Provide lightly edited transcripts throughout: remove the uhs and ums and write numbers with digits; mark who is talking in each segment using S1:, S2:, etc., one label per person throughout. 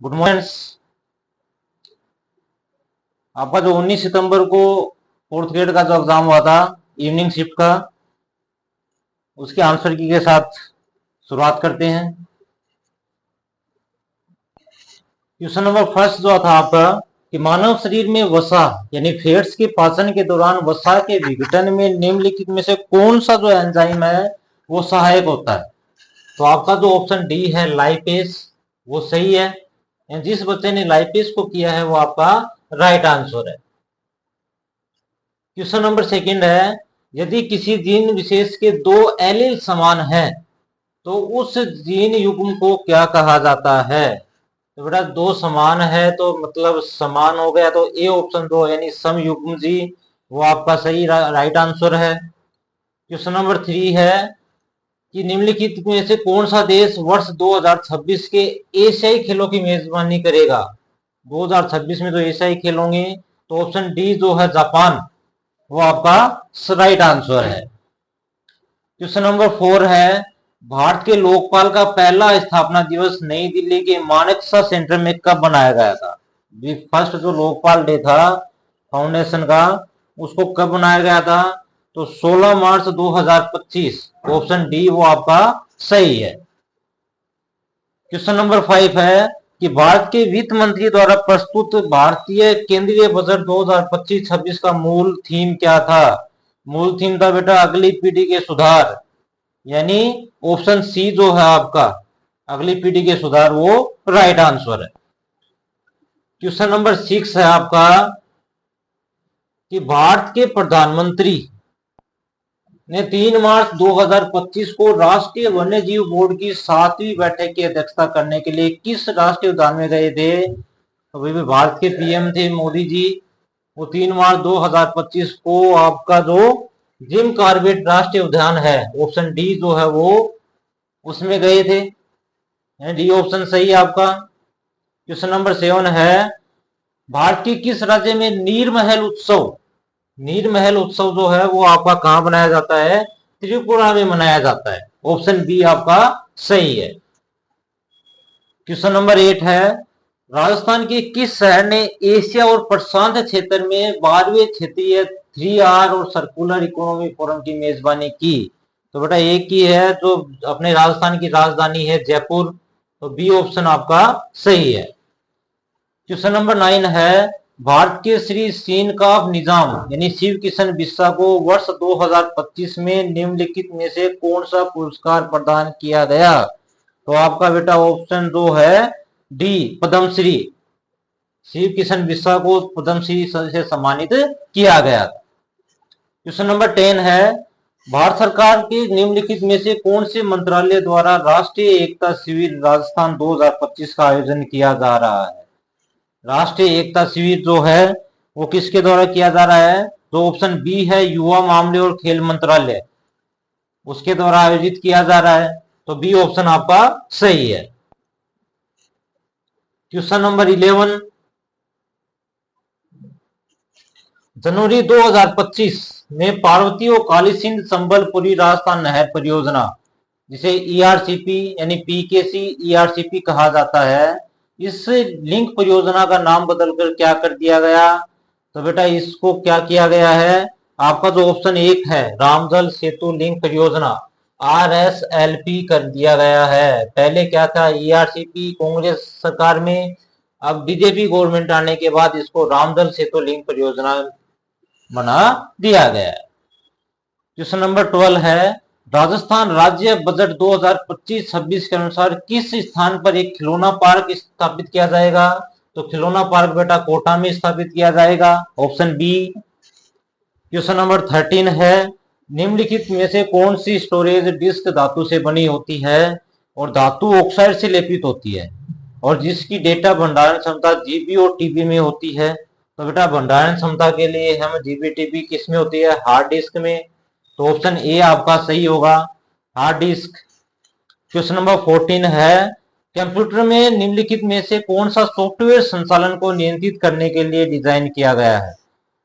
S1: Good morning. आपका जो 19 सितंबर को फोर्थ ग्रेड का जो एग्जाम हुआ था इवनिंग शिफ्ट का, उसके आंसर की के साथ शुरुआत करते हैं। क्वेश्चन नंबर फर्स्ट जो था आपका कि मानव शरीर में वसा यानी फैट्स के पाचन के दौरान वसा के विघटन में निम्नलिखित में से कौन सा जो एंजाइम है वो सहायक होता है। तो आपका जो ऑप्शन डी है लाइपेस, वो सही है। जिस बच्चे ने लाइपेस को किया है वो आपका राइट आंसर है। क्वेश्चन नंबर सेकंड है, यदि किसी जीन विशेष के दो एलील समान हैं तो उस जीन युग्म को क्या कहा जाता है। तो बेटा दो समान है तो मतलब समान हो गया, तो ए ऑप्शन दो यानी सम युग्म जी वो आपका सही राइट आंसर है। क्वेश्चन नंबर थ्री है कि निम्नलिखित में से कौन सा देश वर्ष 2026 के एशियाई खेलों की मेजबानी करेगा। 2026 में तो एशियाई खेल होंगे, तो ऑप्शन डी जो है जापान वो आपका राइट आंसर है। क्वेश्चन नंबर फोर है, भारत के लोकपाल का पहला स्थापना दिवस नई दिल्ली के मानेकशॉ सेंटर में कब बनाया गया था। फर्स्ट जो लोकपाल डे था फाउंडेशन का, उसको कब बनाया गया था। तो 16 मार्च 2025, ऑप्शन डी वो आपका सही है। क्वेश्चन नंबर फाइव है कि भारत के वित्त मंत्री द्वारा प्रस्तुत भारतीय केंद्रीय बजट 2025-26 का मूल थीम क्या था। मूल थीम था बेटा अगली पीढ़ी के सुधार, यानी ऑप्शन सी जो है आपका अगली पीढ़ी के सुधार वो राइट आंसर है। क्वेश्चन नंबर सिक्स है आपका कि भारत के प्रधानमंत्री ने 3 मार्च 2025 को राष्ट्रीय वन्य जीव बोर्ड की 7वीं बैठक की अध्यक्षता करने के लिए किस राष्ट्रीय उद्यान में गए थे। तो भाई भारत के पीएम थे मोदी जी, वो 3 मार्च 2025 को आपका जो जिम कॉर्बेट राष्ट्रीय उद्यान है ऑप्शन डी जो है वो उसमें गए थे। डी ऑप्शन सही है आपका। क्वेश्चन नंबर सेवन है, भारत के किस राज्य में नीरमहल उत्सव जो है वो आपका कहां मनाया जाता है। त्रिपुरा में मनाया जाता है, ऑप्शन बी आपका सही है। क्वेश्चन नंबर एट है, राजस्थान के किस शहर ने एशिया और प्रशांत क्षेत्र में 12वें क्षेत्रीय 3R और सर्कुलर इकोनॉमी फोरम की मेजबानी की। तो बेटा एक ही है जो अपने राजस्थान की राजधानी है जयपुर, तो बी ऑप्शन आपका सही है। क्वेश्चन नंबर नाइन है, भारत के श्री सीनकाफ निजाम यानी शिव किशन बिस्सा को वर्ष 2025 में निम्नलिखित में से कौन सा पुरस्कार प्रदान किया गया। तो आपका बेटा ऑप्शन जो है डी पद्मश्री, शिव किशन बिस्सा को पद्मश्री से सम्मानित किया गया। क्वेश्चन नंबर 10 है, भारत सरकार के निम्नलिखित में से कौन से मंत्रालय द्वारा राष्ट्रीय एकता शिविर राजस्थान 2025 का आयोजन किया जा रहा है। राष्ट्रीय एकता शिविर जो है वो किसके द्वारा किया जा रहा है। तो ऑप्शन बी है युवा मामले और खेल मंत्रालय, उसके द्वारा आयोजित किया जा रहा है, तो बी ऑप्शन आपका सही है। क्वेश्चन नंबर 11, जनवरी 2025 में पार्वती और काली सिंध संबलपुरी राजस्थान नहर परियोजना, जिसे ईआरसीपी यानी पीकेसी ईआरसीपी कहा जाता है, इस लिंक परियोजना का नाम बदलकर क्या कर दिया गया। तो बेटा इसको क्या किया गया है, आपका जो ऑप्शन एक है रामजल सेतु लिंक परियोजना RSLP कर दिया गया है। पहले क्या था ईआरसीपी कांग्रेस सरकार में, अब बीजेपी गवर्नमेंट आने के बाद इसको रामजल सेतु लिंक परियोजना बना दिया गया है। क्वेश्चन नंबर 12 है, राजस्थान राज्य बजट 2025-26 के अनुसार किस स्थान पर एक खिलौना पार्क स्थापित किया जाएगा। तो खिलौना पार्क बेटा कोटा में स्थापित किया जाएगा, ऑप्शन बी। क्वेश्चन नंबर 13 है, निम्नलिखित में से कौन सी स्टोरेज डिस्क धातु से बनी होती है और धातु ऑक्साइड से लेपित होती है और जिसकी डेटा भंडारण क्षमता जीबी और टीबी में होती है। तो बेटा भंडारण क्षमता के लिए हम जीबी टीबी किस में होती है, हार्ड डिस्क में, तो ऑप्शन ए आपका सही होगा, हार्ड डिस्क। क्वेश्चन नंबर 14 है, कंप्यूटर में निम्नलिखित में से कौन सा सॉफ्टवेयर संचालन को नियंत्रित करने के लिए डिजाइन किया गया है।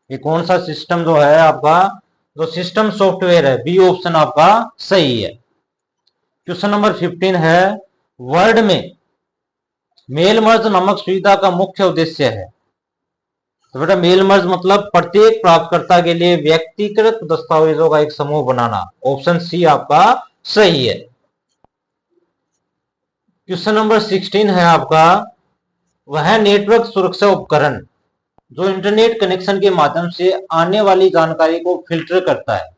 S1: ये कौन सा सिस्टम जो है आपका, जो सिस्टम सॉफ्टवेयर है, बी ऑप्शन आपका सही है। क्वेश्चन नंबर 15 है, वर्ड में मेल मर्ज नामक सुविधा का मुख्य उद्देश्य है। तो बेटा मेल मर्ज मतलब प्रत्येक प्राप्तकर्ता के लिए व्यक्तिगत दस्तावेजों का एक समूह बनाना। ऑप्शन सी आपका सही है। क्वेश्चन नंबर 16 है आपका, वह नेटवर्क सुरक्षा उपकरण जो इंटरनेट कनेक्शन के माध्यम से आने वाली जानकारी को फिल्टर करता है।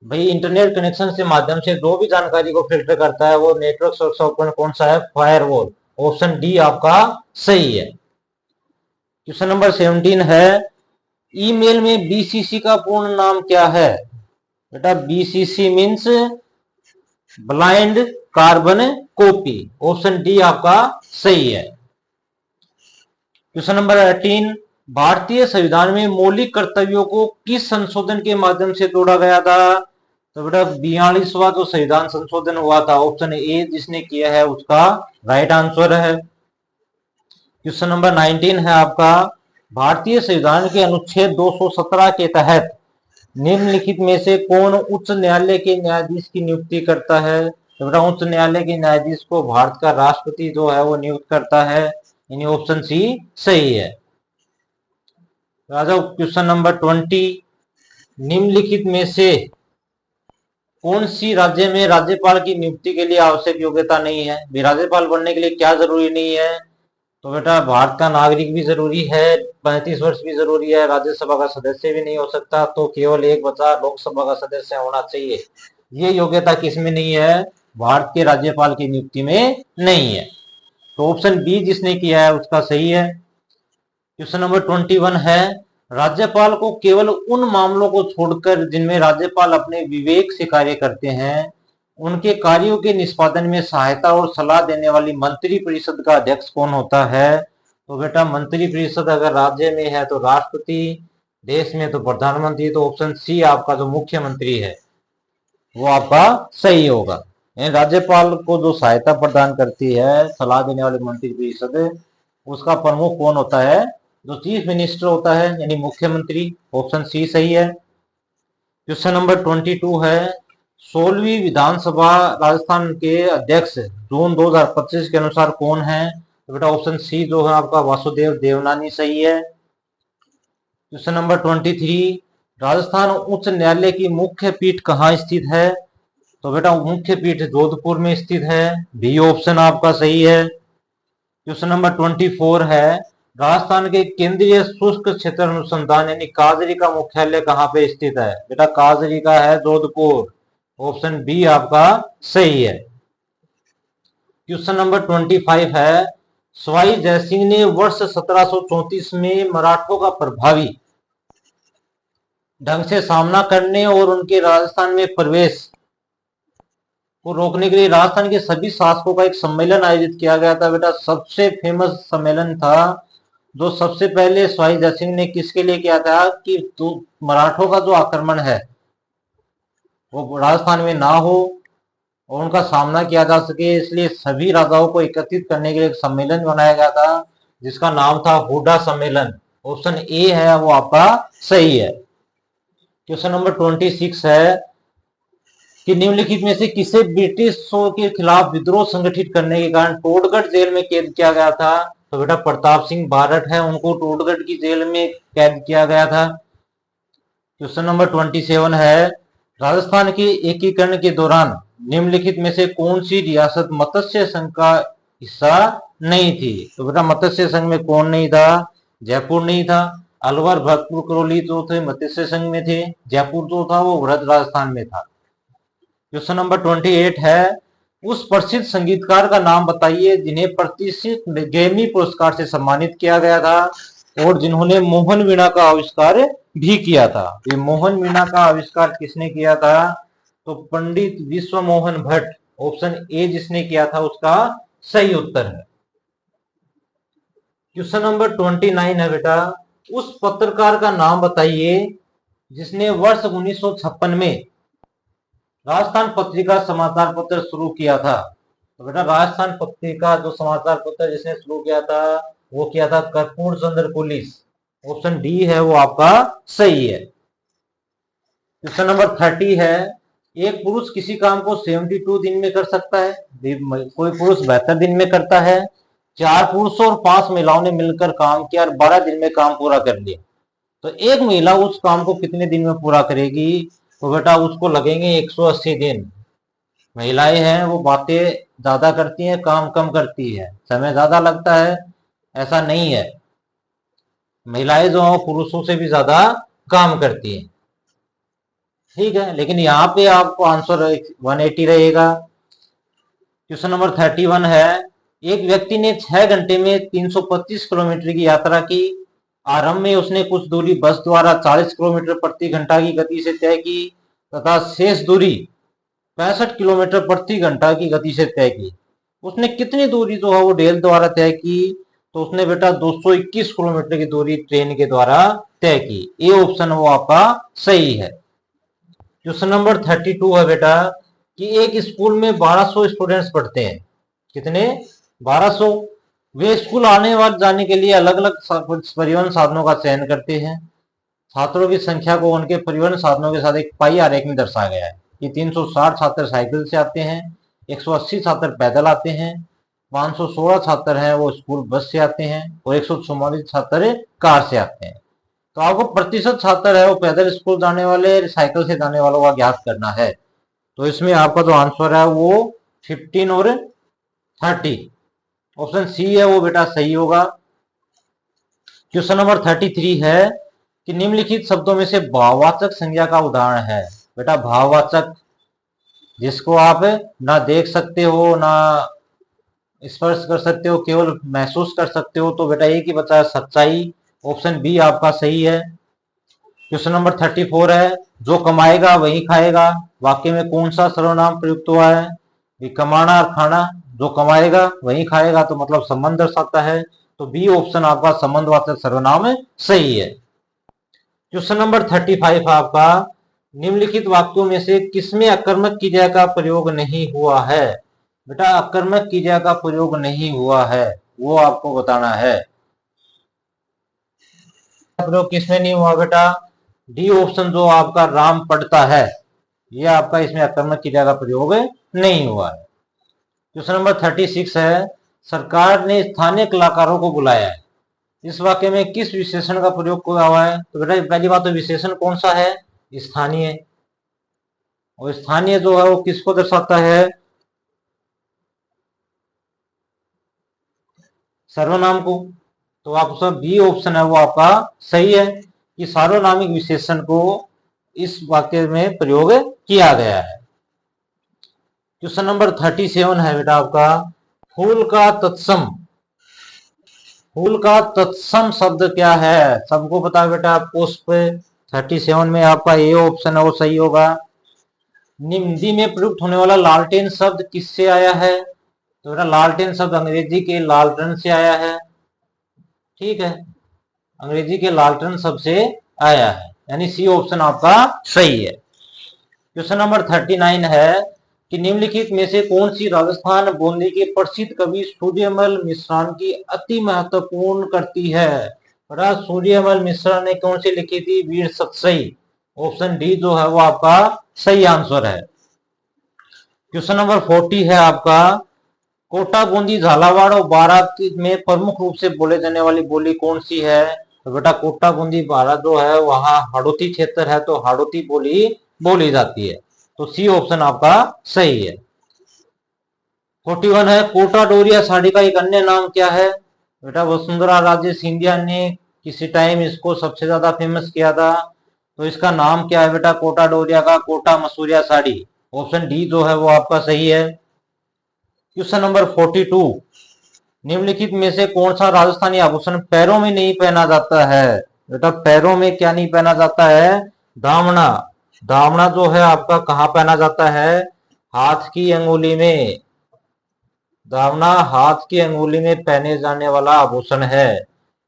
S1: भाई इंटरनेट कनेक्शन से माध्यम से जो भी जानकारी को फिल्टर करता है वो नेटवर्क सुरक्षा उपकरण कौन सा है? फायरवॉल। ऑप्शन डी आपका सही है। क्वेश्चन नंबर 17 है, ईमेल में बीसीसी का पूर्ण नाम क्या है? बेटा BCC means blind carbon copy. Option D आपका सही है। क्वेश्चन नंबर 18, भारतीय संविधान में मौलिक कर्तव्यों को किस संशोधन के माध्यम से जोड़ा गया था? तो बेटा 42वां जो संविधान संशोधन हुआ था, ऑप्शन ए जिसने किया है उसका राइट आंसर है। क्वेश्चन नंबर 19 है आपका, भारतीय संविधान के अनुच्छेद 217 के तहत निम्नलिखित में से कौन उच्च न्यायालय के न्यायाधीश की नियुक्ति करता है? तो बेटा उच्च न्यायालय के न्यायाधीश को भारत का राष्ट्रपति जो है वो नियुक्त करता है, यानी ऑप्शन सी सही है। राजा क्वेश्चन नंबर 20, निम्नलिखित में से कौन सी राज्य में राज्यपाल की नियुक्ति के लिए आवश्यक योग्यता नहीं है? राज्यपाल बनने के लिए क्या जरूरी नहीं है? तो बेटा भारत का नागरिक भी जरूरी है, 35 वर्ष भी जरूरी है, राज्यसभा का सदस्य भी नहीं हो सकता, तो केवल एक बचा लोकसभा का सदस्य होना चाहिए। ये योग्यता किसमें नहीं है? भारत के राज्यपाल की नियुक्ति में नहीं है। तो ऑप्शन बी जिसने किया है उसका सही है। क्वेश्चन नंबर 21 है, राज्यपाल को केवल उन मामलों को छोड़कर जिनमें राज्यपाल अपने विवेक से कार्य करते हैं, उनके कार्यों के निष्पादन में सहायता और सलाह देने वाली मंत्री परिषद का अध्यक्ष कौन होता है? तो बेटा मंत्री परिषद अगर राज्य में है तो राष्ट्रपति, देश में तो प्रधानमंत्री। तो ऑप्शन सी आपका जो मुख्यमंत्री है वो आपका सही होगा। राज्यपाल को जो सहायता प्रदान करती है, सलाह देने वाली मंत्री परिषद, उसका प्रमुख कौन होता है? जो चीफ मिनिस्टर होता है, यानी मुख्यमंत्री। ऑप्शन सी सही है। क्वेश्चन नंबर 22 है, 16वीं विधानसभा राजस्थान के अध्यक्ष जून 2025 के अनुसार कौन है? तो बेटा ऑप्शन सी जो है आपका वासुदेव देवनानी सही है। क्वेश्चन नंबर 23, राजस्थान उच्च न्यायालय की मुख्य पीठ कहाँ स्थित है? तो बेटा मुख्य पीठ जोधपुर में स्थित है, बी ऑप्शन आपका सही है। क्वेश्चन नंबर 24 है, राजस्थान के केंद्रीय शुष्क क्षेत्र अनुसंधान यानी काजरी का मुख्यालय कहाँ पे स्थित है? बेटा काजरी का है जोधपुर। ऑप्शन बी आपका सही है। क्वेश्चन नंबर 25 है, सवाई जयसिंह ने वर्ष 1734 में मराठों का प्रभावी ढंग से सामना करने और उनके राजस्थान में प्रवेश को रोकने के लिए राजस्थान के सभी शासकों का एक सम्मेलन आयोजित किया गया था। बेटा सबसे फेमस सम्मेलन था जो सबसे पहले सवाई जयसिंह ने किसके लिए किया था? कि मराठों का जो आक्रमण है वो राजस्थान में ना हो और उनका सामना किया जा सके, इसलिए सभी राजाओं को एकत्रित करने के लिए एक सम्मेलन बनाया गया था जिसका नाम था हुडा सम्मेलन। ऑप्शन ए है वो आपका सही है। क्वेश्चन नंबर 26 है कि निम्नलिखित में से किसे ब्रिटिशों के खिलाफ विद्रोह संगठित करने के कारण टोडगढ़ जेल में कैद किया गया था? तो बेटा प्रताप सिंह बारठ है, उनको टोडगढ़ की जेल में कैद किया गया था। क्वेश्चन नंबर 27 है, राजस्थान के एकीकरण के दौरान निम्नलिखित में से कौन सी रियासत मत्स्य संघ का हिस्सा नहीं थी? तो बेटा मत्स्य संघ में कौन नहीं था? जयपुर नहीं था। अलवर, भरतपुर, करौली जो थे मत्स्य संघ में थे, जयपुर जो था वो वृहद राजस्थान में था। क्वेश्चन नंबर 28 है, उस प्रसिद्ध संगीतकार का नाम बताइए जिन्हें प्रतिष्ठित ग्रैमी पुरस्कार से सम्मानित किया गया था और जिन्होंने मोहन वीणा का आविष्कार भी किया था। ये मोहन वीणा का आविष्कार किसने किया था? तो पंडित विश्व मोहन भट्ट। ऑप्शन ए जिसने किया था उसका सही उत्तर है। क्वेश्चन नंबर 29 है बेटा, उस पत्रकार का नाम बताइए जिसने वर्ष 1956 में राजस्थान पत्रिका समाचार पत्र शुरू किया था। तो बेटा राजस्थान पत्रिका जो समाचार पत्र जिसने शुरू किया था वो किया था कर्पूर चंद्र पुलिस। ऑप्शन डी है वो आपका सही है। क्वेश्चन नंबर 30 है, एक पुरुष किसी काम को 72 दिन में कर सकता है, कोई पुरुष 72 दिन में करता है, 4 पुरुषों और 5 महिलाओं ने मिलकर काम किया और 12 दिन में काम पूरा कर लिया, तो एक महिला उस काम को कितने दिन में पूरा करेगी? तो बेटा उसको लगेंगे 180 दिन। महिलाएं हैं वो बातें ज्यादा करती हैं, काम कम करती है, समय ज्यादा लगता है, ऐसा नहीं है। महिलाएं जो हैं पुरुषों से भी ज्यादा काम करती हैं। ठीक है, लेकिन यहाँ पे आपको आंसर 180 रहेगा। क्वेश्चन नंबर 31 है, एक व्यक्ति ने 6 घंटे में 325 किलोमीटर की यात्रा की। आरंभ में उसने कुछ दूरी बस द्वारा 40 किलोमीटर प्रति घंटा की गति से तय की तथा शेष दूरी 65 किलोमीटर प्रति घंटा की गति से तय की। उसने कितनी दूरी जो है वो रेल द्वारा तय की? तो उसने बेटा 221 किलोमीटर की दूरी ट्रेन के द्वारा तय की। ये ऑप्शन वो आपका सही है। क्वेश्चन नंबर 32 है बेटा कि एक स्कूल में 1200 स्टूडेंट्स पढ़ते हैं। कितने? 1200। वे स्कूल आने और जाने के लिए अलग अलग परिवहन साधनों का चयन करते हैं। छात्रों की संख्या को उनके परिवहन साधनों के साथ एक पाई आरेख में दर्शाया गया है कि 360 छात्र साइकिल से आते हैं, 180 छात्र पैदल आते हैं, 516 छात्र हैं वो स्कूल बस से आते हैं और 144 छात्र कार से आते हैं। तो आपको प्रतिशत छात्र है वो पैदल स्कूल जाने वाले, साइकिल से जाने वालों का ज्ञात करना है। तो इसमें आपका जो आंसर है वो 15 और 30, ऑप्शन सी है वो बेटा सही होगा। क्वेश्चन नंबर 33 है कि निम्नलिखित शब्दों में से भाववाचक संज्ञा का उदाहरण है। बेटा भाववाचक जिसको आप ना देख सकते हो ना स्पर्श कर सकते हो, केवल महसूस कर सकते हो, तो बेटा एक ही बचा है सच्चाई, ऑप्शन बी आपका सही है। क्वेश्चन नंबर 34 है, जो कमाएगा वही खाएगा। वाक्य में कौन सा सर्वनाम प्रयुक्त हुआ है? ये कमाना और खाना, जो कमाएगा वही खाएगा, तो मतलब संबंध दर्शाता है, तो बी ऑप्शन आपका संबंधवाचक सर्वनाम सही है। क्वेश्चन नंबर 35 आपका, निम्नलिखित वाक्यों में से किसमें अकर्मक क्रिया का प्रयोग नहीं हुआ है? बेटा अकर्मक क्रिया का प्रयोग नहीं हुआ है वो आपको बताना है। प्रयोग किसमें नहीं हुआ बेटा? डी ऑप्शन जो आपका राम पढ़ता है, ये आपका इसमें अकर्मक क्रिया का प्रयोग नहीं हुआ है। क्वेश्चन नंबर 36 है, सरकार ने स्थानीय कलाकारों को बुलाया है। इस वाक्य में किस विशेषण का प्रयोग किया हुआ है? तो बेटा पहली बात तो विशेषण कौन सा है? स्थानीय। और स्थानीय जो है वो किसको दर्शाता है? सर्वनाम को। तो आपका बी ऑप्शन है वो आपका सही है कि सार्वनामिक विशेषण को इस वाक्य में प्रयोग किया गया है। क्वेश्चन नंबर 37 है बेटा आपका, फूल का तत्सम। फूल का तत्सम शब्द क्या है? सबको पता है बेटा पुष्प। 37 में आपका ए ऑप्शन है वो सही होगा। हिंदी में प्रयुक्त होने वाला लालटेन शब्द किससे आया है? तो बेटा लालटेन शब्द अंग्रेजी के लालटेन से आया है। ठीक है, अंग्रेजी के लालटेन शब्द से आया है, यानी सी ऑप्शन आपका सही है। क्वेश्चन नंबर 39 है कि निम्नलिखित में से कौन सी राजस्थान बूंदी के प्रसिद्ध कवि सूर्यमल मिश्रा की अति महत्वपूर्ण करती है? बड़ा सूर्यमल मिश्रा ने कौन सी लिखी थी? वीर सतसई, ऑप्शन डी जो है वो आपका सही आंसर है। क्वेश्चन नंबर 40 है आपका, कोटा बूंदी झालावाड़ और बारां में प्रमुख रूप से बोले जाने वाली बोली कौन सी है? तो बेटा कोटा बूंदी बारां जो है वहां हाड़ौती क्षेत्र है, तो हाड़ौती बोली बोली जाती है, तो सी ऑप्शन आपका सही है। 41 है, कोटा डोरिया साड़ी का एक अन्य नाम क्या है? बेटा वसुंधरा राजे सिंधिया ने किसी टाइम इसको सबसे ज्यादा फेमस किया था, तो इसका नाम क्या है बेटा कोटा डोरिया का? कोटा मसूरिया साड़ी, ऑप्शन डी जो है वो आपका सही है। क्वेश्चन नंबर 42, निम्नलिखित में से कौन सा राजस्थानी आभूषण पैरों में नहीं पहना जाता है? बेटा पैरों में क्या नहीं पहना जाता है? दामना। दामना जो है आपका कहाँ पहना जाता है? हाथ की अंगुली में। दामना हाथ की अंगुली में पहने जाने वाला आभूषण है,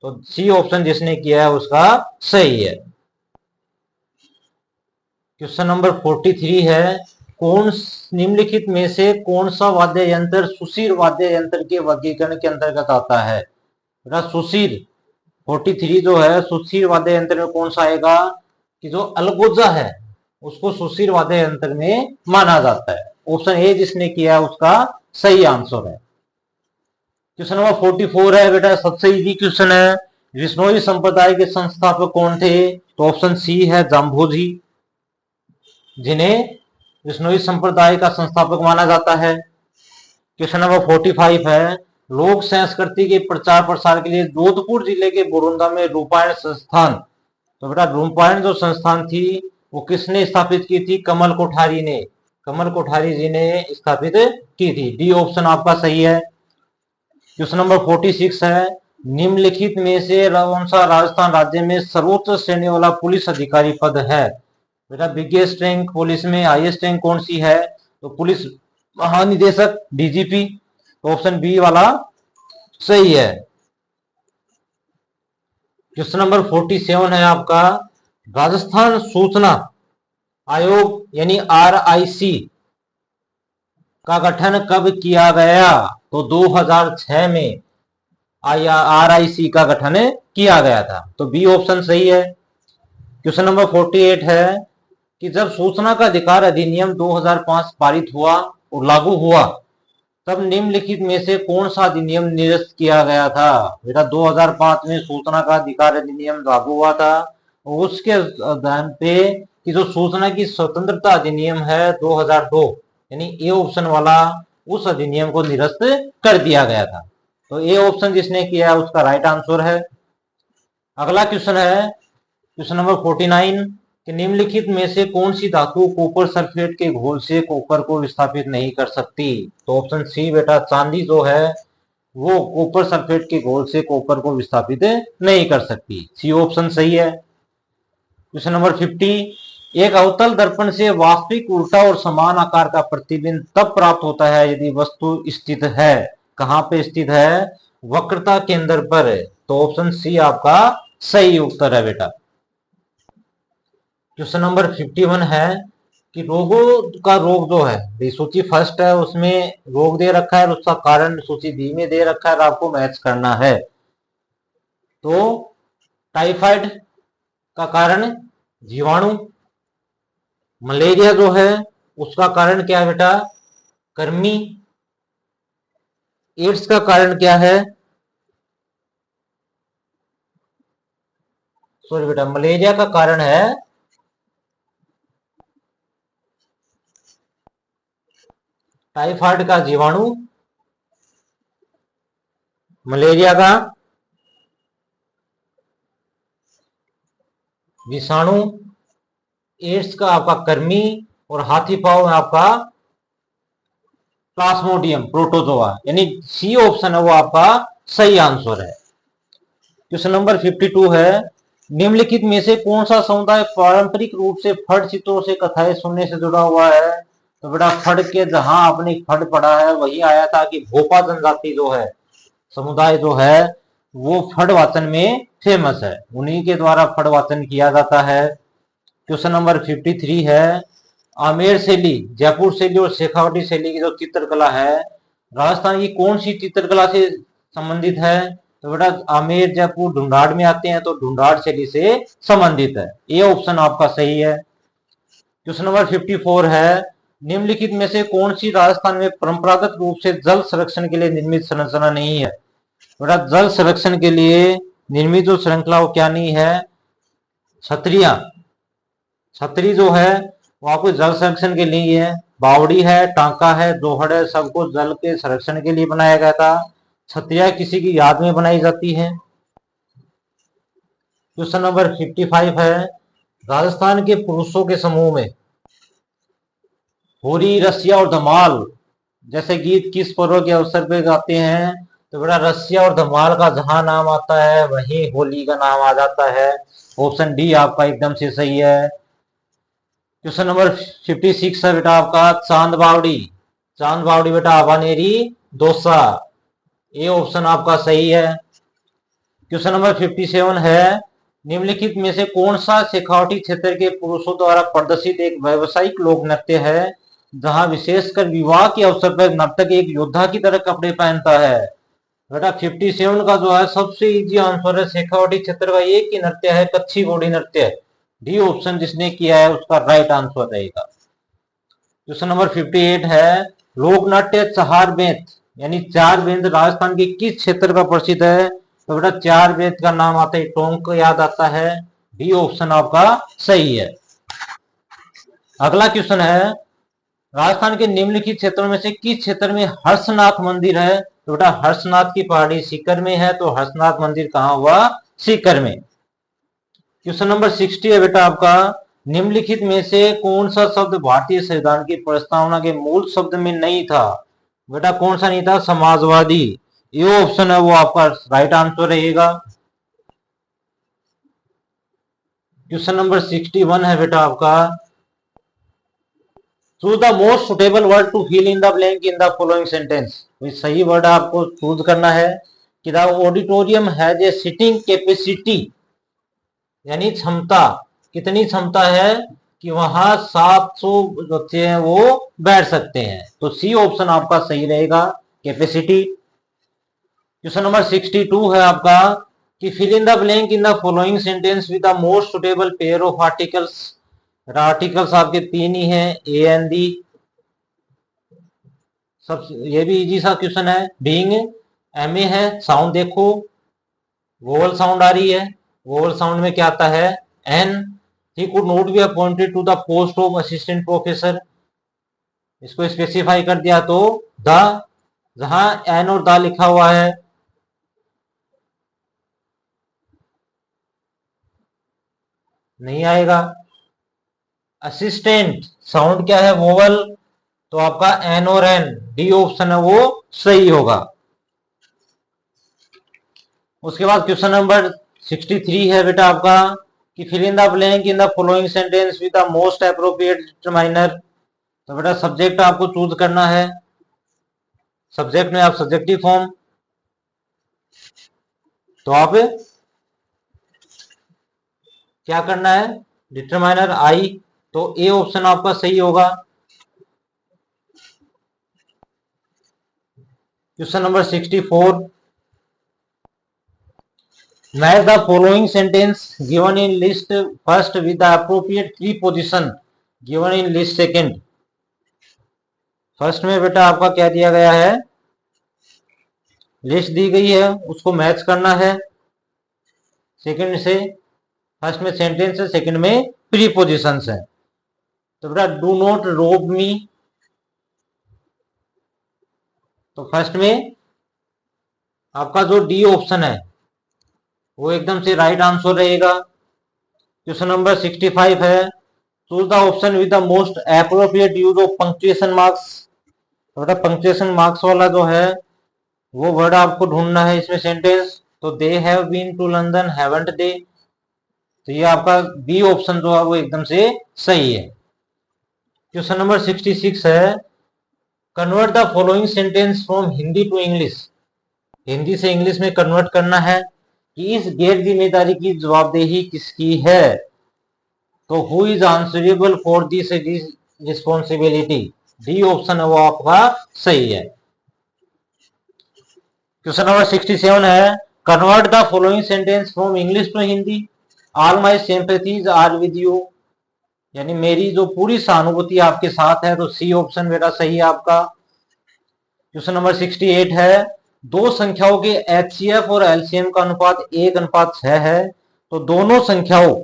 S1: तो सी ऑप्शन जिसने किया है उसका सही है। क्वेश्चन नंबर 43 है, कौन निम्नलिखित में से कौन सा वाद्य यंत्र सुशीर वाद्य यंत्र के वर्गीकरण के अंतर्गत आता है? बेटा सुशीर 43 जो है सुशीर वाद्य यंत्र में कौन सा आएगा? कि जो अलगोजा है उसको सुशीर वाद्य यंत्र में माना जाता है, ऑप्शन ए जिसने किया है उसका सही आंसर है। क्वेश्चन नंबर 44 है बेटा, सबसे इजी क्वेश्चन है। विश्नोई संप्रदाय के संस्थापक कौन थे? तो ऑप्शन सी है जाम्भोजी, जिन्हें विश्नोई संप्रदाय का संस्थापक माना जाता है। क्वेश्चन नंबर 45 है, लोक संस्कृति के प्रचार प्रसार के लिए जोधपुर जिले के बोरुंदा में रूपायण संस्थान, तो बेटा रूपायण जो संस्थान थी वो किसने स्थापित की थी? कमल कोठारी ने, कमल कोठारी जी ने स्थापित की थी। डी ऑप्शन आपका सही है। क्वेश्चन नंबर 46 है, निम्नलिखित में से कौन सा राजस्थान राज्य में सर्वोच्च श्रेणी वाला पुलिस अधिकारी पद है? बेटा बिगेस्ट रैंक पुलिस में हाईएस्ट रैंक कौन सी है? तो पुलिस महानिदेशक, डीजीपी। तो ऑप्शन बी वाला सही है। क्वेश्चन नंबर 47 है आपका, राजस्थान सूचना आयोग यानी RIC का गठन कब किया गया? तो 2006 में RIC का गठन किया गया था। तो बी ऑप्शन सही है। क्वेश्चन नंबर 48 है कि जब सूचना का अधिकार अधिनियम 2005 पारित हुआ और लागू हुआ, तब निम्नलिखित में से कौन सा अधिनियम निरस्त किया गया था? बेटा 2005 में सूचना का अधिकार अधिनियम लागू हुआ था और उसके आधार पे कि जो सूचना की स्वतंत्रता अधिनियम है 2002, यानी ए ऑप्शन वाला, उस अधिनियम को निरस्त कर दिया गया था। तो ए ऑप्शन जिसने किया है उसका राइट आंसर है। अगला क्वेश्चन है क्वेश्चन नंबर 49 कि निम्नलिखित में से कौन सी धातु कॉपर सल्फेट के घोल से कॉपर को विस्थापित नहीं कर सकती? तो ऑप्शन सी बेटा चांदी जो है वो कॉपर सल्फेट के घोल से कॉपर को विस्थापित नहीं कर सकती। सी ऑप्शन सही है। क्वेश्चन नंबर 50, एक अवतल दर्पण से वास्तविक उल्टा और समान आकार का प्रतिबिंब तब प्राप्त होता है यदि वस्तु स्थित है। कहां पे स्थित है? वक्रता केंद्र पर। तो ऑप्शन सी आपका सही उत्तर है बेटा। क्वेश्चन नंबर 51 है कि रोगों का रोग जो है, सूची फर्स्ट है उसमें रोग दे रखा है और उसका कारण सूची बी में दे रखा है और आपको मैच करना है। तो टाइफाइड का कारण जीवाणु, मलेरिया जो है उसका कारण क्या है बेटा? कृमि, एड्स का कारण क्या है? सॉरी बेटा, मलेरिया का कारण है टाइफाइड का जीवाणु, मलेरिया का विषाणु, एड्स का आपका कृमि और हाथी पांव में आपका प्लाज्मोडियम प्रोटोजोआ, यानी सी ऑप्शन है वो आपका सही आंसर है। क्वेश्चन नंबर 52 है, निम्नलिखित में से कौन सा समुदाय पारंपरिक रूप से फट चित्रों से कथाएं सुनने से जुड़ा हुआ है? तो बेटा फट के जहां आपने फट पढ़ा है वही आया था कि भोपा जनजाति जो है, समुदाय जो है वो फट वाचन में फेमस है, उन्हीं के द्वारा फट वाचन किया जाता है। क्वेश्चन नंबर 53 है, आमेर शैली, जयपुर शैली और शेखावटी शैली की जो चित्रकला है राजस्थान की कौन सी चित्रकला से संबंधित है? तो बेटा आमेर जयपुर ढूंढाड़ में आते हैं, तो ढूंढाड़ शैली से संबंधित है। ये ऑप्शन आपका सही है। क्वेश्चन नंबर 54 है, निम्नलिखित में से कौन सी राजस्थान में परंपरागत रूप से जल संरक्षण के लिए निर्मित संरचना नहीं है? बेटा जल संरक्षण के लिए निर्मित जो श्रृंखला वो क्या नहीं है? छतरिया, छतरी जो है वो आपको जल संरक्षण के लिए है। बावड़ी है, टांका है, दोहड़ है, सबको जल के संरक्षण के लिए बनाया गया था। छतरिया किसी की याद में बनाई जाती है। क्वेश्चन नंबर 55 है, राजस्थान के पुरुषों के समूह में होरी, रसिया और धमाल जैसे गीत किस पर्व के अवसर पे गाते हैं? तो बेटा रसिया और धमाल का जहां नाम आता है वहीं होली का नाम आ जाता है। ऑप्शन डी आपका एकदम से सही है। क्वेश्चन नंबर 56 है बेटा आपका, चांद बावड़ी, चांद बावड़ी बेटा हवानेरी दौसा, ये ऑप्शन आपका सही है। क्वेश्चन नंबर 57 है, निम्नलिखित में से कौन सा शेखावटी क्षेत्र के पुरुषों द्वारा प्रदर्शित एक व्यावसायिक लोक नृत्य है जहां विशेषकर विवाह के अवसर पर नर्तक एक योद्धा की तरह कपड़े पहनता है? बेटा 57 का जो है सबसे इजी आंसर है, शेखावटी क्षेत्र का एक ही नृत्य है कच्छी घोड़ी नृत्य। डी ऑप्शन जिसने किया है उसका राइट आंसर रहेगा। क्वेश्चन नंबर 58 है, लोक नाट्य चहार बेंत यानी चार बेंत राजस्थान के किस क्षेत्र का प्रसिद्ध है? तो बेटा चार बेंत का नाम आता है टोंक याद आता है। डी ऑप्शन आपका सही है। अगला क्वेश्चन है, राजस्थान के निम्नलिखित क्षेत्रों में से किस क्षेत्र में हर्षनाथ मंदिर है? तो बेटा हर्षनाथ की पहाड़ी सीकर में है, तो हर्षनाथ मंदिर कहाँ हुआ? सीकर में। क्वेश्चन नंबर 60 है बेटा आपका, निम्नलिखित में से कौन सा शब्द भारतीय संविधान की प्रस्तावना के मूल शब्द में नहीं था? बेटा कौन सा नहीं था? समाजवादी। ये ऑप्शन है वो आपका राइट आंसर रहेगा। क्वेश्चन नंबर 61 है बेटा आपका, choose the most suitable word to fill in the blank in the following sentence. सही वर्ड आपको चूज करना है कि the auditorium has a seating capacity, यानी क्षमता, कितनी क्षमता है कि वहां 700 बच्चे हैं वो बैठ सकते हैं। तो सी ऑप्शन आपका सही रहेगा, कैपेसिटी। क्वेश्चन नंबर 62 है आपका कि fill in the blank in the following sentence with the most suitable pair of articles. Articles आपके तीन ही हैं, ए एंड दी। सब ये भी इजी सा क्वेश्चन है। बीइंग एम ए है, साउंड देखो, वोवल साउंड आ रही है, वोवल साउंड में क्या आता है? An. He could not be appointed to the post of assistant professor, इसको स्पेसिफाई कर दिया तो द, जहां एन और द लिखा हुआ है नहीं आएगा। असिस्टेंट साउंड क्या है? वोवल, तो आपका एन और एन, डी ऑप्शन है वो सही होगा। उसके बाद क्वेश्चन नंबर 63 है बेटा आपका कि fill in the blank in the following sentence with the most appropriate determiner. तो बेटा सब्जेक्ट आपको चूज करना है, सब्जेक्ट में आप सब्जेक्टिव फॉर्म, तो आप क्या करना है? डिटरमाइनर आई, तो ए ऑप्शन आपका सही होगा। Question number 64, match the following sentence given in list first with the appropriate preposition given in list second. First में बेटा आपका क्या दिया गया है? लिस्ट दी गई है, उसको मैच करना है सेकंड से। फर्स्ट में सेंटेंस है, सेकंड में प्रीपोजिशंस है। तो बेटा डू नॉट रोब मी, तो फर्स्ट में आपका जो डी ऑप्शन है वो एकदम से राइट आंसर रहेगा। क्वेश्चन नंबर 65 है, choose the option with the most appropriate use of punctuation marks. तो बेटा पंक्चुएशन मार्क्स वाला जो है वो वर्ड आपको ढूंढना है इसमें सेंटेंस। तो they have been to London, haven't they, तो ये आपका बी ऑप्शन जो है वो एकदम से सही है। क्वेश्चन नंबर 66 है, convert the following sentence from Hindi to English. Hindi से इंग्लिश में कन्वर्ट करना है कि इस गैर जिम्मेदारी की जवाबदेही किसकी है? तो who is answerable for this responsibility, D option है वो आपका सही है। क्वेश्चन नंबर 67 है, convert the following sentence from English to Hindi. All my sympathies are with you, यानी मेरी जो पूरी सहानुभूति आपके साथ है, तो सी ऑप्शन बेटा सही है आपका। क्वेश्चन नंबर 68 है, दो संख्याओं के एचसीएफ और एलसीएम का अनुपात 1:6 है, तो दोनों संख्याओं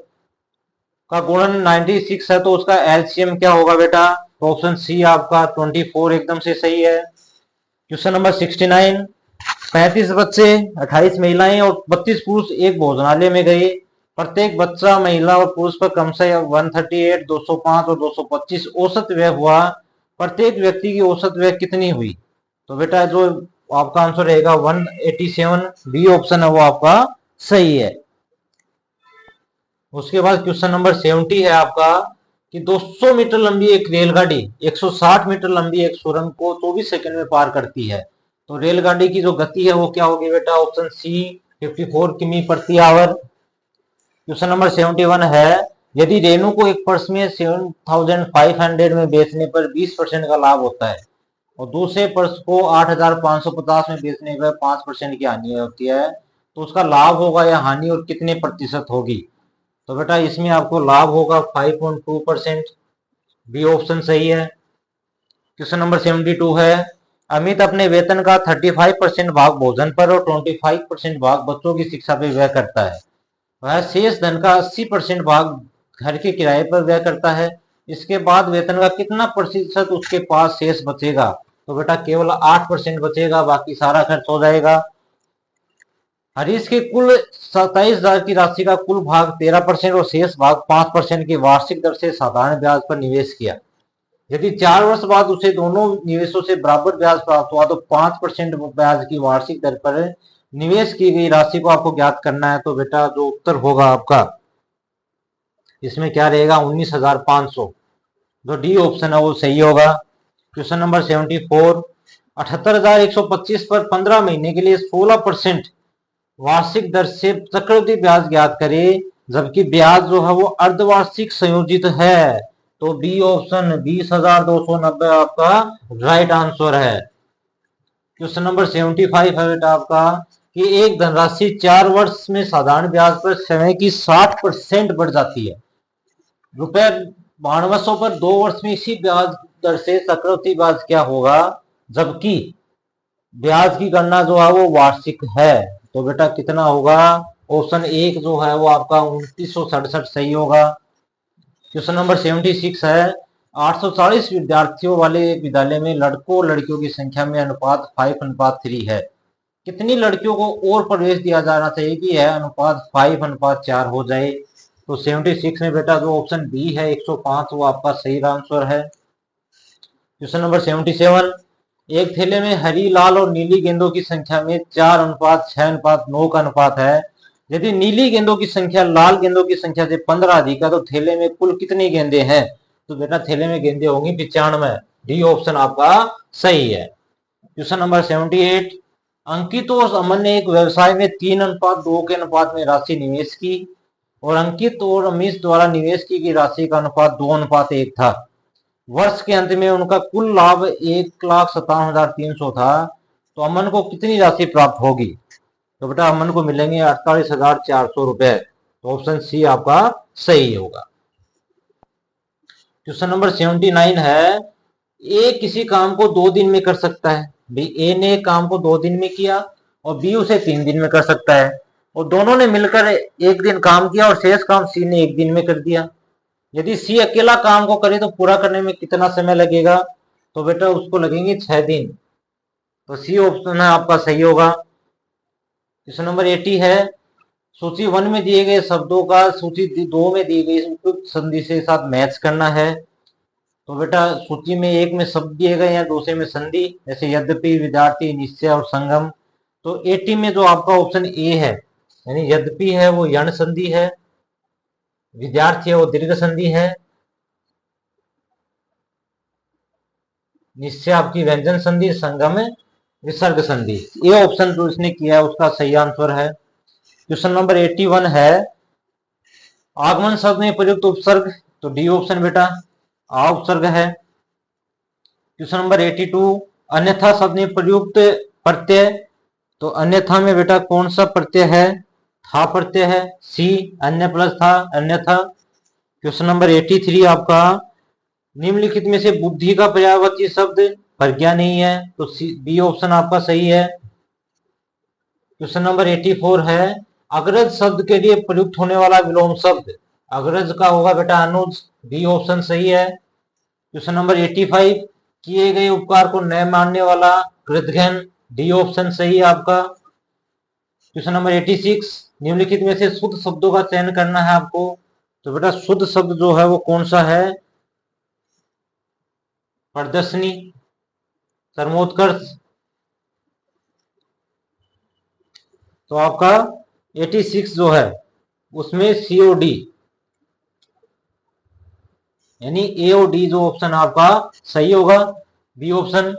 S1: का गुणन 96 है, तो उसका एलसीएम क्या होगा बेटा? तो ऑप्शन सी आपका 24 एकदम से सही है। क्वेश्चन नंबर 69, 35 बच्चे, 28 महिलाएं और 32 पुरुष एक भोजनालय में गए। प्रत्येक बच्चा, महिला और पुरुष पर कम से 138, 205 और 225 औसत व्यय हुआ। प्रत्येक व्यक्ति की औसत व्यय कितनी हुई? तो बेटा जो आपका आंसर रहेगा 187, बी ऑप्शन है वो आपका सही है। उसके बाद क्वेश्चन नंबर 70 है आपका कि 200 मीटर लंबी एक रेलगाड़ी 160 मीटर लंबी एक सुरंग को 24 सेकंड में पार करती है, तो रेलगाड़ी की जो गति है वो क्या होगी बेटा? ऑप्शन सी 54 किमी प्रति आवर। क्वेश्चन नंबर 71 है, यदि रेनू को एक पर्स में 7500 में बेचने पर 20% का लाभ होता है और दूसरे पर्स को 8550 में बेचने पर 5% की हानि होती है, तो उसका लाभ होगा या हानि और कितने प्रतिशत होगी? तो बेटा इसमें आपको लाभ होगा 5.2%, बी ऑप्शन सही है। क्वेश्चन नंबर 72 है, अमित अपने वेतन का 35% भाग भोजन पर और 25% भाग बच्चों की शिक्षा पर व्यय करता है। वह शेष धन का 80% भाग घर के किराए पर व्यय करता है। इसके बाद वेतन का कितना प्रतिशत उसके पास शेष बचेगा? तो बेटा केवल 8% बचेगा, बाकी सारा खर्च हो जाएगा। हरीश के कुल 27,000 की राशि का कुल भाग 13% और शेष भाग 5% की वार्षिक दर से साधारण ब्याज पर निवेश किया। यदि 4 वर्ष बाद उसे दोनों निवेशों से बराबर ब्याज प्राप्त हुआ तो 5% ब्याज की वार्षिक दर पर निवेश की गई राशि को आपको ज्ञात करना है। तो बेटा जो उत्तर होगा आपका इसमें क्या रहेगा? 19,500। जो डी ऑप्शन है वो सही होगा। क्वेश्चन नंबर 74, 78,125 पर 15 महीने के लिए 16% वार्षिक दर से चक्रवृद्धि ब्याज ज्ञात करें, जबकि ब्याज जो है वो अर्धवार्षिक संयोजित है। तो बी ऑप्शन 20,290 आपका राइट आंसर है। क्वेश्चन नंबर 75 है बेटा आपका कि एक धनराशि 4 वर्ष में साधारण ब्याज पर समय की 60% बढ़ जाती है। रुपए 9200 पर 2 वर्ष में इसी ब्याज दर से चक्रवृद्धि ब्याज क्या होगा, जबकि ब्याज की गणना जो है वो वार्षिक है? तो बेटा कितना होगा? ऑप्शन 1 जो है वो आपका 2967 सही होगा। क्वेश्चन नंबर 76 है, 840 विद्यार्थियों वाले एक विद्यालय में लड़कों और लड़कियों की संख्या में अनुपात 5:3 है। कितनी लड़कियों को और प्रवेश दिया जाना चाहिए कि यह अनुपात 5:4 हो जाए? तो 76 में बेटा जो ऑप्शन बी है 105 वो आपका सही आंसर है। क्वेश्चन नंबर 77, एक थैले में हरी, लाल और नीली गेंदों की संख्या में 4:6:9 का अनुपात है। यदि नीली गेंदों की संख्या लाल गेंदों की संख्या से 15 अधिक है तो थैले में कुल कितनी गेंदें हैं? तो बेटा थैले में गेंदें होंगी 95। डी ऑप्शन आपका सही है। क्वेश्चन नंबर 78, अंकित और अमन ने एक व्यवसाय में 3:2 के अनुपात में राशि निवेश की और अंकित और अमीश द्वारा निवेश की गई राशि का अनुपात 2:1 था। वर्ष के अंत में उनका कुल लाभ 1,57,300 था। तो अमन को कितनी राशि प्राप्त होगी? तो बेटा अमन को मिलेंगे 48,400 रुपए। तो ऑप्शन सी आपका सही होगा। क्वेश्चन नंबर 79 है, ए किसी काम को 2 दिन में कर सकता है। भी ए ने काम को 2 दिन में किया और बी उसे 3 दिन में कर सकता है, और दोनों ने मिलकर एक दिन काम किया और शेष काम सी ने 1 दिन में कर दिया। यदि सी अकेला काम को करे तो पूरा करने में कितना समय लगेगा? तो बेटा उसको लगेंगे 6 दिन। तो सी ऑप्शन है आपका सही होगा। क्वेश्चन नंबर 80 है, सूची 1 में दिए गए शब्दों का सूची 2 में दी गई उपयुक्त संधि से साथ मैच करना है। तो बेटा सूची में 1 में शब्द दिए गए हैं, दूसरे में संधि, जैसे यद्यपि, विद्यार्थी, निश्चय और संगम। तो 80 में जो आपका ऑप्शन ए है, यानी यद्यपि है वो यण संधि है, विद्यार्थी है वो दीर्घ संधि है, निश्चय आपकी व्यंजन संधि, संगम है विसर्ग संधि। ये ऑप्शन जो इसने किया है उसका सही आंसर है। क्वेश्चन नंबर 81 है, आगमन शब्द में प्रयुक्त उपसर्ग। तो डी ऑप्शन बेटा आ उपसर्ग है। क्वेश्चन नंबर 82, अन्यथा शब्द में प्रयुक्त प्रत्यय। तो अन्यथा में बेटा कौन सा प्रत्यय है? था प्रत्यय है। सी अन्य प्लस था, अन्यथा। क्वेश्चन नंबर 83 आपका, निम्नलिखित में से बुद्धि का पर्यायवाची शब्द प्रज्ञा नहीं है। तो बी ऑप्शन आपका सही है। क्वेश्चन नंबर 84 है, अग्रज शब्द के लिए प्रयुक्त होने वाला विलोम शब्द। अग्रज का होगा बेटा अनुज। बी ऑप्शन सही है। क्वेश्चन नंबर 85, किए गए उपकार को न मानने वाला कृतघ्न। डी ऑप्शन सही है आपका। क्वेश्चन नंबर 86, निम्नलिखित में से शुद्ध शब्दों का चयन करना है आपको। तो बेटा शुद्ध शब्द जो है वो कौन सा है? प्रदर्शनी, सर्वोत्कर्ष। तो आपका 86 जो है उसमें सीओडी यानी ए और डी जो ऑप्शन आपका सही होगा। B option.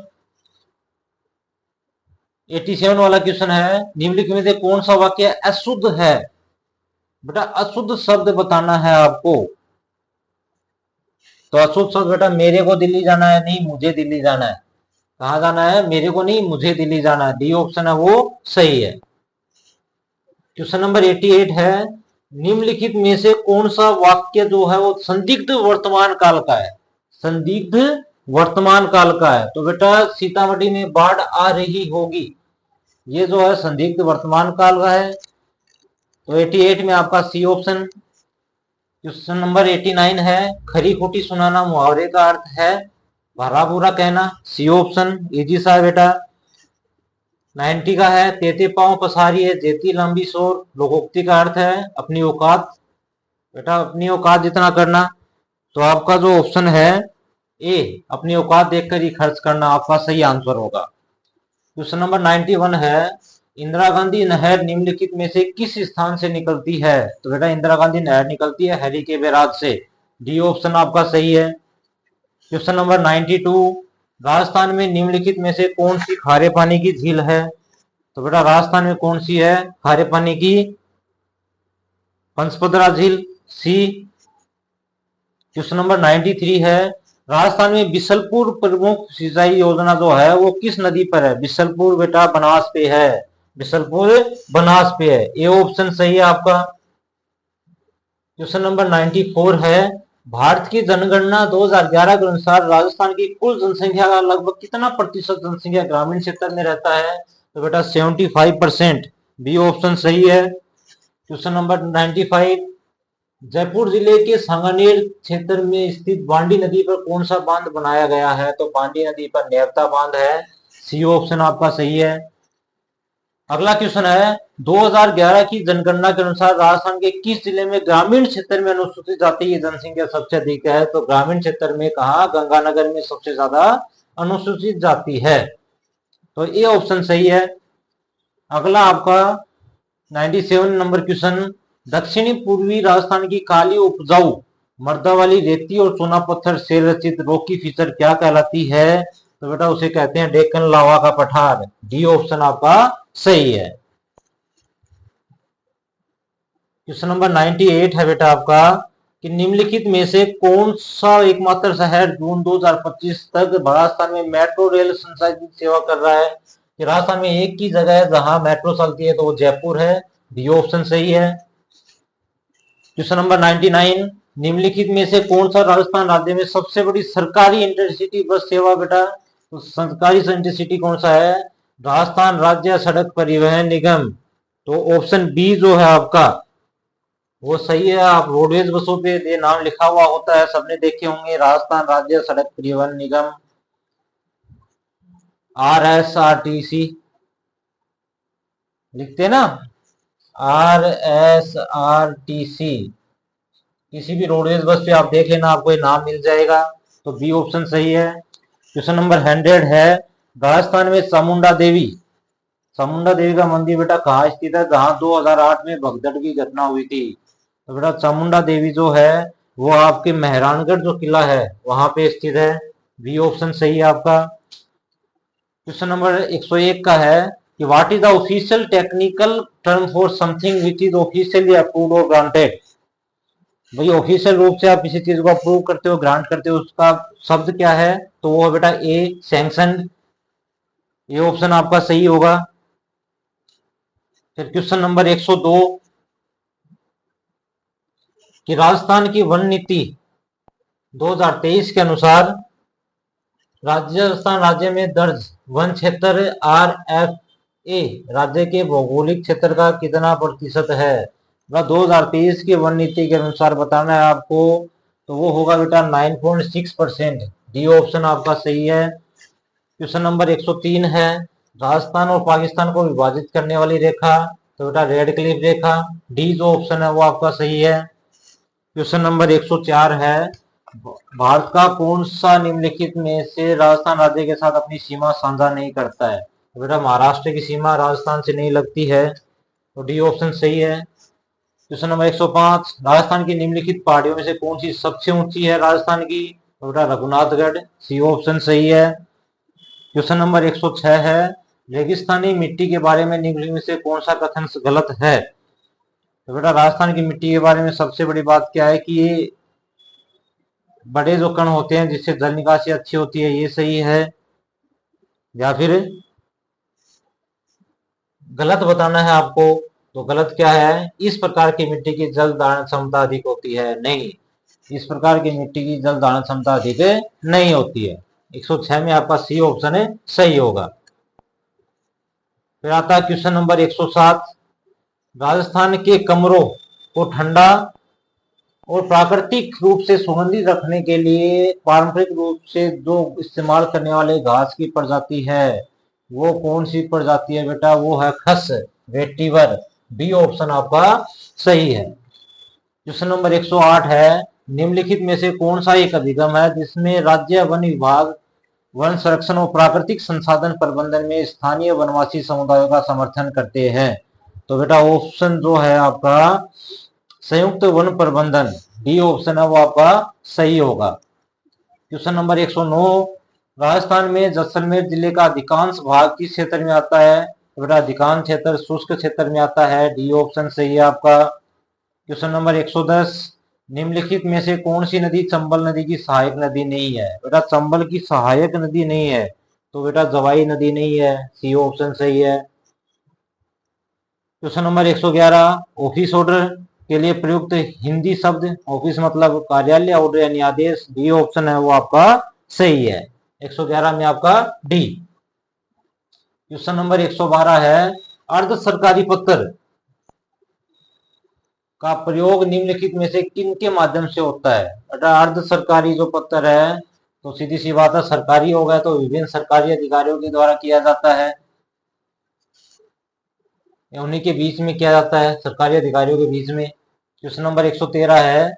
S1: 87 वाला क्वेश्चन है, निम्नलिखित में से कौन सा वाक्य अशुद्ध है? बेटा अशुद्ध शब्द बताना है आपको। तो अशुद्ध शब्द बेटा मेरे को दिल्ली जाना है, नहीं मुझे दिल्ली जाना है। कहाँ जाना है? मेरे को नहीं मुझे दिल्ली जाना है। डी ऑप्शन है वो सही है। क्वेश्चन नंबर 88 है, निम्नलिखित में से कौन सा वाक्य जो है वो संदिग्ध वर्तमान काल का है? संदिग्ध वर्तमान काल का है, तो बेटा सीतामढ़ी में बाढ़ आ रही होगी, ये जो है संदिग्ध वर्तमान काल का है। तो 88 में आपका सी ऑप्शन। क्वेश्चन नंबर 89 है, खरी खोटी सुनाना मुहावरे का अर्थ है भरा बुरा कहना, सी ऑप्शन। इजी सा है बेटा। 90 का है, तेते पांव पसारी है जेती लंबी शोर, लोकोक्ति का अर्थ है अपनी औकात। बेटा अपनी औकात जितना करना, तो आपका जो ऑप्शन है ए, अपनी औकात देखकर ही खर्च करना, आपका सही आंसर होगा। क्वेश्चन नंबर 91 है, इंदिरा गांधी नहर निम्नलिखित में से किस स्थान से निकलती है? तो बेटा इंदिरा गांधी नहर निकलती है हरी के बैराज से, डी ऑप्शन आपका सही है। क्वेश्चन नंबर 92, राजस्थान में निम्नलिखित में से कौन सी खारे पानी की झील है? तो बेटा राजस्थान में कौन सी है खारे पानी की? पंचपदरा झील, सी। क्वेश्चन नंबर 93 है, राजस्थान में बिशलपुर प्रमुख सिंचाई योजना जो है वो किस नदी पर है? बिशलपुर बेटा बनास पे है, बिशलपुर बनास पे है, ए ऑप्शन सही है आपका। क्वेश्चन नंबर 94 है, भारत की जनगणना 2011 के अनुसार राजस्थान की कुल जनसंख्या का लगभग कितना प्रतिशत जनसंख्या ग्रामीण क्षेत्र में रहता है? तो बेटा 75%, बी ऑप्शन सही है। क्वेश्चन नंबर 95, जयपुर जिले के सांगानेर क्षेत्र में स्थित बांडी नदी पर कौन सा बांध बनाया गया है? तो बांडी नदी पर नेवता बांध है, सी ऑप्शन आपका सही है। अगला क्वेश्चन है, 2011 की जनगणना के अनुसार राजस्थान के किस जिले में ग्रामीण क्षेत्र में अनुसूचित जाति की जनसंख्या सबसे अधिक है? तो ग्रामीण क्षेत्र में कहा, गंगानगर में सबसे ज्यादा अनुसूचित जाति है, तो ये ऑप्शन सही है। अगला आपका 97 नंबर क्वेश्चन, दक्षिणी पूर्वी राजस्थान की काली उपजाऊ मर्दा वाली रेती और चूना पत्थर से रचित रॉकी फीचर क्या कहलाती है? तो बेटा उसे कहते हैं डेक्कन लावा का पठार, डी ऑप्शन आपका सही है। क्वेश्चन नंबर 98 है बेटा आपका, कि निम्नलिखित में से कौन सा एकमात्र शहर जून 2025 तक राजस्थान में मेट्रो रेल संचालित सेवा कर रहा है? कि राजस्थान में एक की जगह है जहां मेट्रो चलती है, तो वो जयपुर है, डी ऑप्शन सही है। क्वेश्चन नंबर 99, निम्नलिखित में से कौन सा राजस्थान राज्य में सबसे बड़ी सरकारी इंटरसिटी बस सेवा? बेटा तो सरकारी इंटरसिटी कौन सा है? राजस्थान राज्य सड़क परिवहन निगम, तो ऑप्शन बी जो है आपका वो सही है। आप रोडवेज बसों पे ये नाम लिखा हुआ होता है, सबने देखे होंगे, राजस्थान राज्य सड़क परिवहन निगम, RSRTC लिखते ना, RSRTC, किसी भी रोडवेज बस पे आप देख लेना, आपको ये नाम मिल जाएगा, तो बी ऑप्शन सही है। क्वेश्चन नंबर 100 है, राजस्थान में चामुंडा देवी का मंदिर बेटा कहाँ स्थित है जहां 2008 में भगदड़ की घटना हुई थी? तो बेटा चामुंडा देवी जो है वो आपके मेहरानगढ़ जो किला है वहां पे स्थित है, बी ऑप्शन सही है आपका। क्वेश्चन नंबर 101 का है, कि what is the official technical term for something which is officially approved और ग्रांटेड? भाई ऑफिशियल रूप से आप किसी चीज को अप्रूव करते हो, ग्रांट करते हो, उसका शब्द क्या है? तो वो बेटा ए सैंक्शन, ये ऑप्शन आपका सही होगा। फिर क्वेश्चन नंबर 102, कि राजस्थान की वन नीति 2023 के अनुसार राजस्थान राज्य में दर्ज वन क्षेत्र RFA राज्य के भौगोलिक क्षेत्र का कितना प्रतिशत है? 2023 की वन नीति के अनुसार बताना है आपको, तो वो होगा बेटा 9.6%, डी ऑप्शन आपका सही है। क्वेश्चन नंबर 103 है, राजस्थान और पाकिस्तान को विभाजित करने वाली रेखा? तो बेटा रेड क्लिफ रेखा, डी जो ऑप्शन है वो आपका सही है। क्वेश्चन नंबर 104 है, भारत का कौन सा निम्नलिखित में से राजस्थान राज्य के साथ अपनी सीमा साझा नहीं करता है? तो बेटा महाराष्ट्र की सीमा राजस्थान से नहीं लगती है, तो डी ऑप्शन सही है। क्वेश्चन नंबर 105, राजस्थान की निम्नलिखित पहाड़ियों में से कौन सी सबसे ऊंची है राजस्थान की? तो बेटा रघुनाथगढ़, सी ऑप्शन सही है। क्वेश्चन नंबर 106 है, रेगिस्तानी मिट्टी के बारे में निम्नलिखित में से कौन सा कथन गलत है? तो बेटा राजस्थान की मिट्टी के बारे में सबसे बड़ी बात क्या है कि ये बड़े जो कण होते हैं जिससे जल निकासी अच्छी होती है, ये सही है, या फिर गलत बताना है आपको? तो गलत क्या है, इस प्रकार की मिट्टी की जल धारण क्षमता अधिक होती है, नहीं, इस प्रकार की मिट्टी की जल धारण क्षमता अधिक नहीं होती है। 106 में आपका सी ऑप्शन है सही होगा। फिर आता है क्वेश्चन नंबर 107। राजस्थान के कमरों को ठंडा और प्राकृतिक रूप से सुगंधित रखने के लिए पारंपरिक रूप से जो इस्तेमाल करने वाले घास की प्रजाति है वो कौन सी प्रजाति है बेटा? वो है खस, वेटिवर। बी ऑप्शन आपका सही है। क्वेश्चन नंबर 108 है, निम्नलिखित में से कौन सा एक अभिगम है जिसमें राज्य वन विभाग वन संरक्षण और प्राकृतिक संसाधन प्रबंधन में स्थानीय वनवासी समुदायों का समर्थन करते हैं? तो बेटा ऑप्शन जो है आपका संयुक्त वन प्रबंधन, डी ऑप्शन है वो आपका सही होगा। क्वेश्चन नंबर 109, राजस्थान में जैसलमेर जिले का अधिकांश भाग किस क्षेत्र में आता है? तो बेटा अधिकांश क्षेत्र शुष्क क्षेत्र में आता है, डी ऑप्शन सही है आपका। क्वेश्चन नंबर 110, निम्नलिखित में से कौन सी नदी चंबल नदी की सहायक नदी नहीं है? बेटा चंबल की सहायक नदी नहीं है तो बेटा जवाई नदी नहीं है, सी ऑप्शन सही है। क्वेश्चन नंबर 111, ऑफिस ऑर्डर के लिए प्रयुक्त हिंदी शब्द, ऑफिस मतलब कार्यालय, ऑर्डर यानी आदेश, डी ऑप्शन है वो आपका सही है। 111 में आपका डी। क्वेश्चन नंबर 112 है, अर्ध सरकारी पत्र का प्रयोग निम्नलिखित में से किन के माध्यम से होता है? बेटा अर्ध सरकारी जो पत्र है तो सीधी सी बात है सरकारी होगा तो विभिन्न सरकारी अधिकारियों के द्वारा किया जाता है, उन्हीं के बीच में किया जाता है, सरकारी अधिकारियों के बीच में। क्वेश्चन नंबर 113 है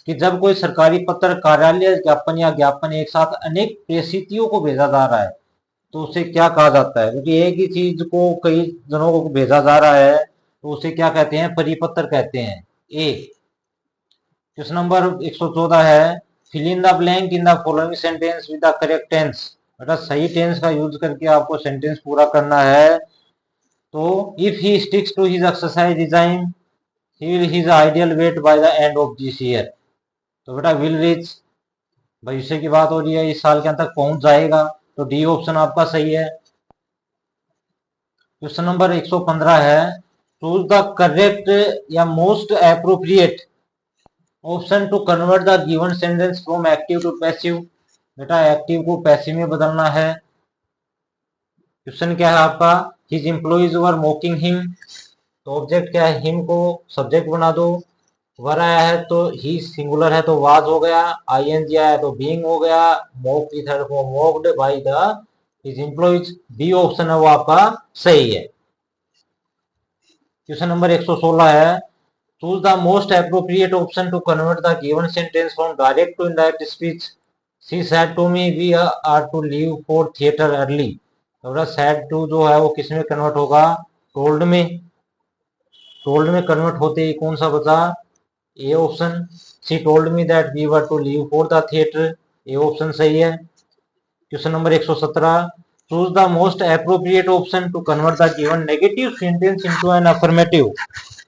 S1: कि जब कोई सरकारी पत्र, कार्यालय ज्ञापन या ज्ञापन एक साथ अनेक प्रेषितियों को भेजा जा रहा है तो उसे क्या कहा जाता है? क्योंकि एक ही चीज को कई जनों को भेजा जा रहा है तो उसे क्या कहते हैं? परिपत्र कहते हैं। ए। क्वेश्चन नंबर 114 है, fill in the blank in the following sentence with the correct tense. बेटा सही टेंस का यूज करके आपको सेंटेंस पूरा करना है। तो if he sticks to his exercise regime he will his ideal weight by the end of this year. तो बेटा विल रीच भविष्य की बात हो रही है, इस साल के अंत तक पहुंच जाएगा, तो डी ऑप्शन आपका सही है। क्वेश्चन नंबर 115 है, चूज द करेक्ट या most appropriate option to convert the given sentence from active to passive. बेटा एक्टिव को पैसिव में बदलना है। क्वेश्चन क्या है आपका? His employees were mocking him, तो ऑब्जेक्ट क्या है? हिम को सब्जेक्ट बना दो। वर आया है तो ही सिंगुलर है तो वाज हो गया, आईएनजी आया तो बीइंग हो गया, मोक की third form mocked by the his employees, B option है वो आपका सही है। क्वेश्चन नंबर 116 है, choose the most appropriate option to convert the given sentence from direct to indirect speech. She said to me we are to leave for theatre early. तो said to जो है वो किस में कन्वर्ट होगा? Told में। Told में convert होते ही कौन सा बचा? A option. She told me that we were to leave for the theatre, A option सही है। Question number 117, choose the most appropriate option to convert the given negative sentence into an affirmative.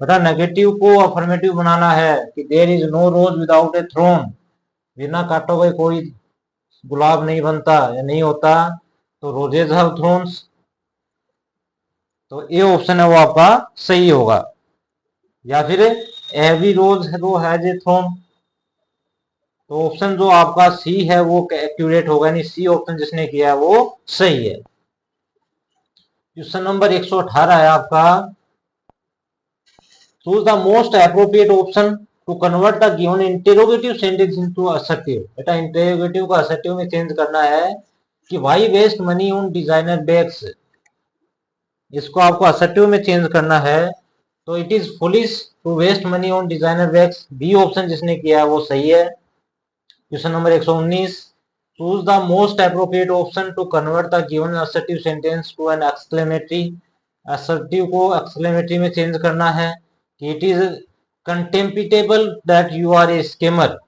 S1: बेटा negative को affirmative बनाना है कि there is no rose without a thorn, बिना काटोगे कोई गुलाब नहीं बनता या नहीं होता, तो रोजेज हैव थ्रोन्स, तो ए ऑप्शन है वो आपका सही होगा। या फिर एवरी रोज जो हैज ए थ्रोन, तो ऑप्शन जो आपका सी है वो एक्यूरेट होगा, यानी सी ऑप्शन जिसने किया है वो सही है। क्वेश्चन नंबर 118 है आपका, choose the most appropriate option to convert the given interrogative sentence into assertive. बेटा इंटेरोगेटिव को असर्टिव में चेंज करना है कि why waste money on designer bags, इसको आपको असर्टिव में चेंज करना है। तो it is foolish to waste money on designer bags, B option जिसने किया है वो सही है। Question number 119, choose the most appropriate option to convert the given assertive sentence to an exclamatory. Assertive को एक्सक्लेमेटरी में चेंज करना है कि it is contemptible that you are a scammer.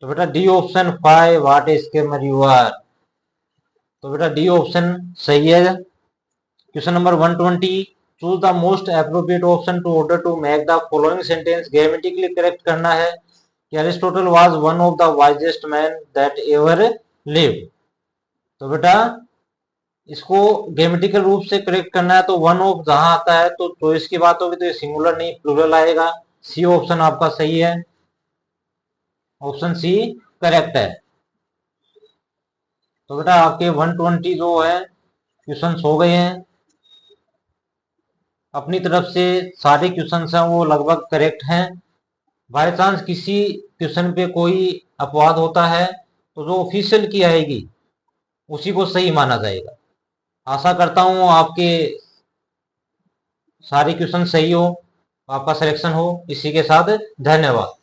S1: तो बेटा D option, fie what a scammer you are, तो बेटा D option सही है। Question number 120, choose the most appropriate option to order to make the following sentence grammatically correct करना है कि Aristotle was one of the wisest man that ever lived. तो बेटा इसको ग्रामेटिकल रूप से करेक्ट करना है, तो वन ऑफ जहां आता है तो चॉइस की बात होगी तो ये सिंगुलर नहीं प्लूरल आएगा, सी ऑप्शन आपका सही है, ऑप्शन सी करेक्ट है। तो बेटा आपके 120 जो है क्वेश्चंस हो गए हैं। अपनी तरफ से सारे क्वेश्चंस हैं वो लगभग करेक्ट हैं। बाय चांस किसी क्वेश्चन पे कोई अपवाद होता है तो जो ऑफिशियल की आएगी उसी को सही माना जाएगा। आशा करता हूँ आपके सारे क्वेश्चन सही हो, आपका सिलेक्शन हो। इसी के साथ धन्यवाद।